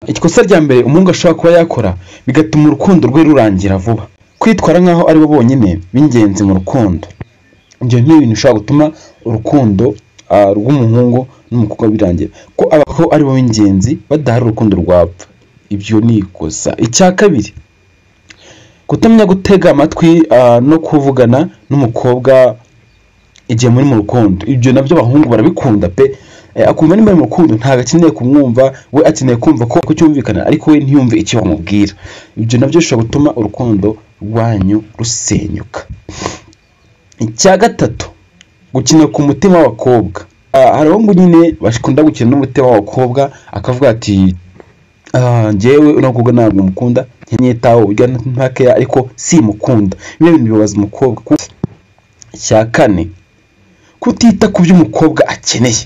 ikosa rya mbere umuhungu ashobora kuba yakora bigatuma urukundo rwe rurangira vuba, kwitwara nk'aho ari bo bonyine b'ingenzi mu rukundo. Ibyo ni ibintu bishobora gutuma urukundo rw'umuhungu n'umukobwa birangira, ko abaho ari bo b'ingenzi badahari urukundo rwapfa. Ibyo ni ikosa. Icya kabiri, kutamenya gutega amatwi no kuvugana n'umukobwa igihe muri mu rukundo. Ibyo nabyo abahungu barabikunda pe, akumva nimba mu rukundo ntago akeneye kumwumva, we akeneye kumva ko cyumvikana ariko we ntiyumve icyo bamubwira. Ibyo nabyo bishobora gutuma urukundo rwanyu rusenyuka. Icya gatatu, gukina ku mutima w'abakobwa. Hari abahungu nyine bakunda gukina n'umutima w'abakobwa, akavuga ati njyewe unakobwa ntabwo mukunda, nkenyitaho ujya ntakeya ariko simukunda. Ibyo bintu bibabaza umukobwa. Icya kane, kutita ku byo umukobwa akeneye.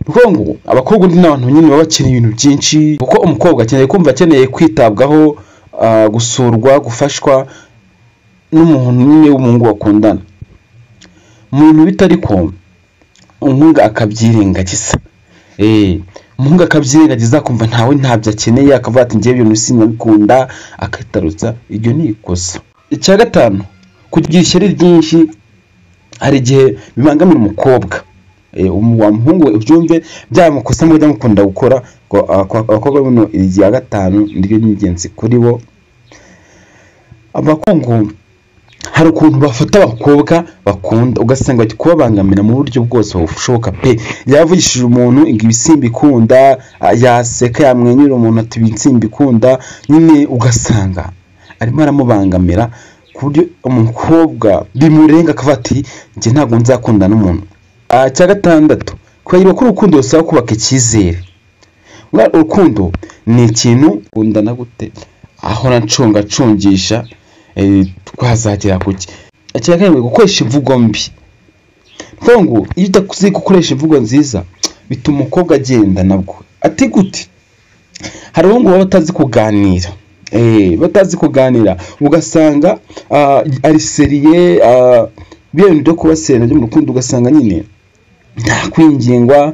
Ngo abakobwa ni abantu nyine baba bakeneye ibintu byinshi, kuko umukobwa akeneye kumva akeneye kwitabwaho, gusurwa, gufashwa n'umuntu nyine w'umuhungu bakundana. Mu bintu bitari ko umuhungu akabyirengagiza, umuhungu akabyirengagiza akumva ntawe ntabyo akeneye, akavuga ati njyewe ibintu sinabikunda, akatarutsa. Ibyo ni ikosa. Icya gatanu, kugira ishyari ryinshi hari igihe bibangamira umukobwa. Wa muhungu ubyumve byamukosa mujya mukunda gukora. Abakobwa bino irya gatanu niryo n'ingenzi kuri bo. Abakungu hari ukuntu bafata abakobwa bakunda ugasanga bati kubabangamira mu buryo bwose bushoboka pe. Yavugishije umuntu ibisimbi ikunda, yaseka yamwenyura umuntu ati ibisimbi ikunda, nyine ugasanga arimo aramubangamira ku buryo umukobwa bimurenga akavuga ati njye ntabwo nzakunda n'umuntu. Cya gatandatu, kwibagirwa ko urukundo rusaba kubaka icyizere. Urukundo ni ikintu ukundana gute aho nacungisha twazagera kuki. Icya karindwi, gukoresha imvugo mbi. Ngo iyo utazi gukoresha imvugo nziza bituma umukobwa agenda nabwo. Ati gute? Hari abahungu baba batazi kuganira, ugasanga ari seriye, ibintu byo kubasera byo mu rukundo ugasanga nyine nta kwingingwa,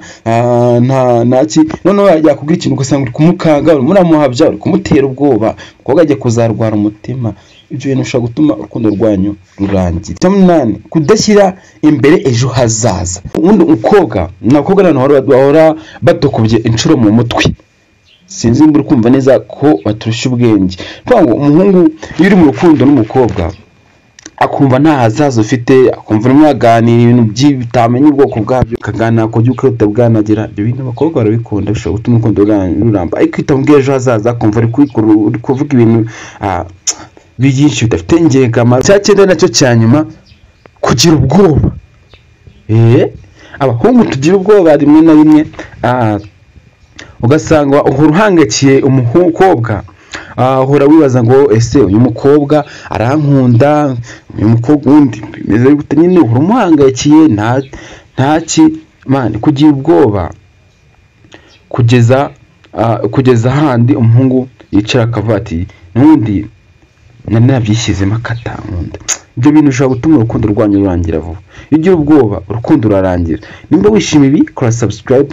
ntaki. Noneho yakubwira ikintu ugasanga uri kumukanga, uri muramuhabya, uri kumutera ubwoba, umukobwa ajya kuzarwara umutima. Ibyo bintu bishobora gutuma urukundo rwanyu rurangira. Icya munani, kudashyira imbere ejo hazaza. Ubundi umukobwa n'abantu bahora badokobye inshuro mu mutwe. Sinzi niba uri kumva neza ko baturusha ubwenge. Ngo umuhungu iyo uri mu rukundo n'umukobwa akumva nta hazaza ufite, akumva urimo aganira ibintu bitamenya ubwoko bwabyo, akaganira ku buryo utabwanagira. Ibyo bintu abakobwa barabikunda, bishobora gutuma urukundo rwanyu ruramba. Ariko itamubwiye ejo hazaza akumva ari kuvuga ibintu byinshi bidafite ingengamaro. Cya cyenda nacyo cya nyuma, kugira ubwoba. Abahungu tugira ubwoba rimwe na rimwe, ugasanga uhora uhangakiye umukobwa, uhora wibaza ngo ese uyu mukobwa arankunda, uyu mukobwa undi bimeze gute, nyine uhora umuhangakiye ntaki. Kugira ubwoba kugeza handi umuhungu yicara akavuga ati n'undi nari nabyishyizemo akatankunda. Ibyo bintu bishobora gutuma urukundo rwanyu rurangira vuba. Iyo ugira ubwoba urukundo rurarangira. Nimba wishimiye ibi, kora subscribe.